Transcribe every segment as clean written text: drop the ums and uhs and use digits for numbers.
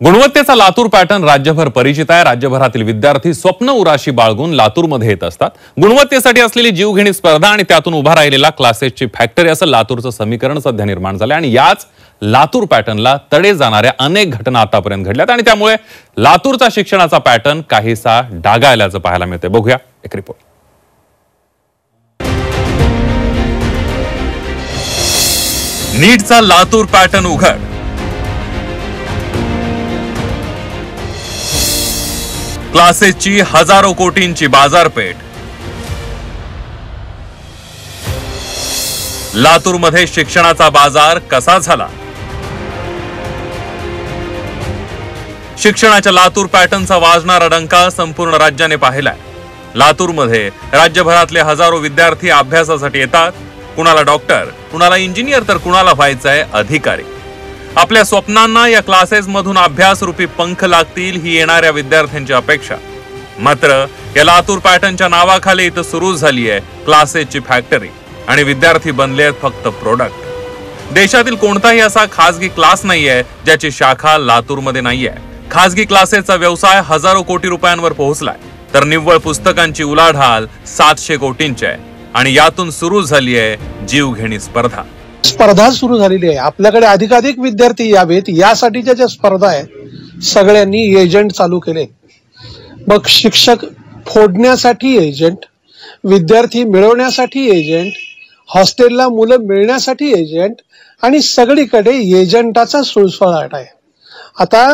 गुणवत्तेचा लातूर पॅटर्न राज्यभर परिचित आहे। राज्यभरातील विद्यार्थी स्वप्न उराशी बाळगून लातूरमध्ये येत असतात। गुणवत्तेसाठी असलेली जीवघेणी स्पर्धा आणि त्यातून उभा राहिलेला क्लासेसची फॅक्टरी असं लातूरचं समीकरण सध्या निर्माण झालं आणि याच लातूर पॅटर्नला तडे जाणाऱ्या अनेक घटना आतापर्यंत घडल्यात आणि त्यामुळे लातूरचा शिक्षणाचा पॅटर्न काहीसा डागाळल्याचं पाहायला मिळते। बघूया एक रिपोर्ट। नीटचा लातूर पॅटर्न उघड। क्लासेसची हजारो कोटींची बाजारपेठ। लातूरमध्ये शिक्षणाचा बाजार कसा झाला? शिक्षणाच्या लातूर पॅटर्नचा वाजणारा डंका संपूर्ण राज्याने पाहिलाय। लातूरमध्ये राज्यभरातले हजारो विद्यार्थी अभ्यासासाठी येतात। कुणाला डॉक्टर, कुणाला इंजिनियर तर कुणाला व्हायचंय अधिकारी। आपल्या स्वप्नांना या क्लासेस मधून अभ्यास रूपी पंख लागतील ही येणाऱ्या विद्यार्थ्यांची अपेक्षा। मात्र या लातूर पॅटर्नच्या नावाखाली इथं सुरू झाली आहे क्लासेसची फॅक्टरी आणि विद्यार्थी बनले आहेत फक्त प्रोडक्ट। देशातील कोणताही असा खासगी क्लास नाहीये ज्याची शाखा लातूरमध्ये नाहीये। खासगी क्लासेसचा व्यवसाय हजारो कोटी रुपयांवर पोहोचलाय, तर निव्वळ पुस्तकांची उलाढाल 700 कोटींची आहे आणि यातून सुरू झाली आहे जीवघेणी स्पर्धा सुरू झालेली आहे। आपल्याकडे अधिकाधिक विद्यार्थी यावेत यासाठीच्या ज्या स्पर्धा आहेत सगळ्यांनी एजंट चालू केले। मग शिक्षक फोडण्यासाठी एजंट, विद्यार्थी मिळवण्यासाठी एजंट, हॉस्टेलला मुलं मिळण्यासाठी एजंट आणि सगळीकडे एजंटाचा सुळसुळाट आहे। आता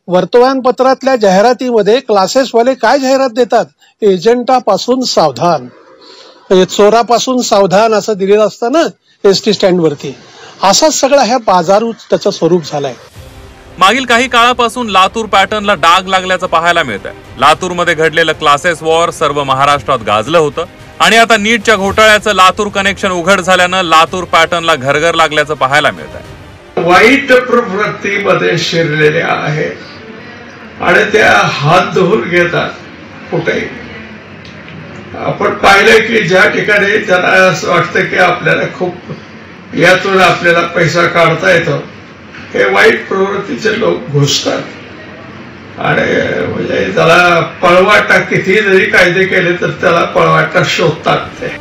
वर्तमानपत्रातल्या जाहिरातीमध्ये क्लासेसवाले काय जाहिरात देतात? एजंटापासून सावधान, चोरापासून सावधान असं दिलेलं असतं ना एसटी स्टँड वरती। असा सगळा ह्या बाजारूच त्याचं स्वरूप झालंय। मागील काही काळापासून लातूर पॅटर्नला डाग लागल्याचं पाहायला मिळतंय। लातूरमध्ये घडलेलं क्लासेस वॉर सर्व महाराष्ट्रात गाजलं होतं आणि आता नीटच्या घोटाळ्याचं लातूर कनेक्शन उघड झाल्यानं लातूर पॅटर्नला घरघर लागल्याचं पाहायला मिळतंय। वाईट प्रवृत्तीमध्ये शिरलेल्या आहेत आणि त्या हात धुवून घेतात कुठेही। आपण पाहिलं की ज्या ठिकाणी त्यांना असं वाटतं की आपल्याला खूप यातून आपल्याला पैसा काढता येतो, हे वाईट प्रवृत्तीचे लोक घुसतात आणि म्हणजे त्याला पळवाटा किती जरी कायदे केले तर त्याला पळवाटा शोधतात ते।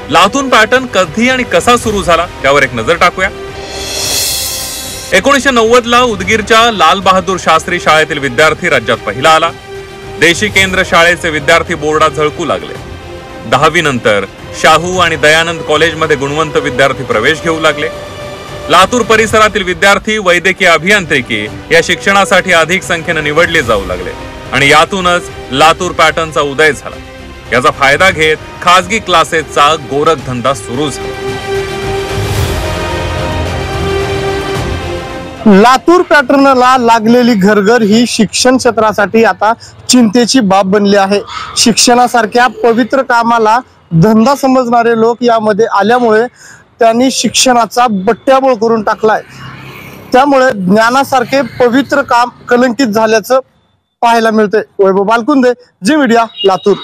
लातूर पॅटर्न कधी आणि कसा सुरू झाला त्यावर एक नजर टाकूया। 1990 ला उदगीरच्या लाल बहादूर शास्त्री शाळेतील विद्यार्थी राज्यात पहिला आला। देशी केंद्र शाळेचे विद्यार्थी बोर्डात झळकू लागले। 10वी नंतर शाहू आणि दयानंद कॉलेजमध्ये गुणवंत विद्यार्थी प्रवेश घेऊ लागले। लातूर परिसरातील विद्यार्थी वैद्यकीय अभियांत्रिकी या शिक्षणासाठी अधिक संख्येने निवडले जाऊ लागले आणि यातूनच लातूर पॅटर्नचा उदय झाला। याचा फायदा घेत खासगी क्लासेसचा गोरखधंदा सुरू झाला। लातूर पॅटर्नला लागलेली घरघर ही शिक्षण क्षेत्रासाठी आता चिंतेची बाब बनली आहे। शिक्षणासारख्या पवित्र कामाला धंदा समजणारे लोक यामध्ये आल्यामुळे त्यांनी शिक्षणाचा बट्ट्याबोळ करून टाकलाय। त्यामुळे ज्ञानासारखे पवित्र काम कलंकित झाल्याचं पाहायला मिळते। वैभव बालकुंदे, जी मीडिया, लातूर।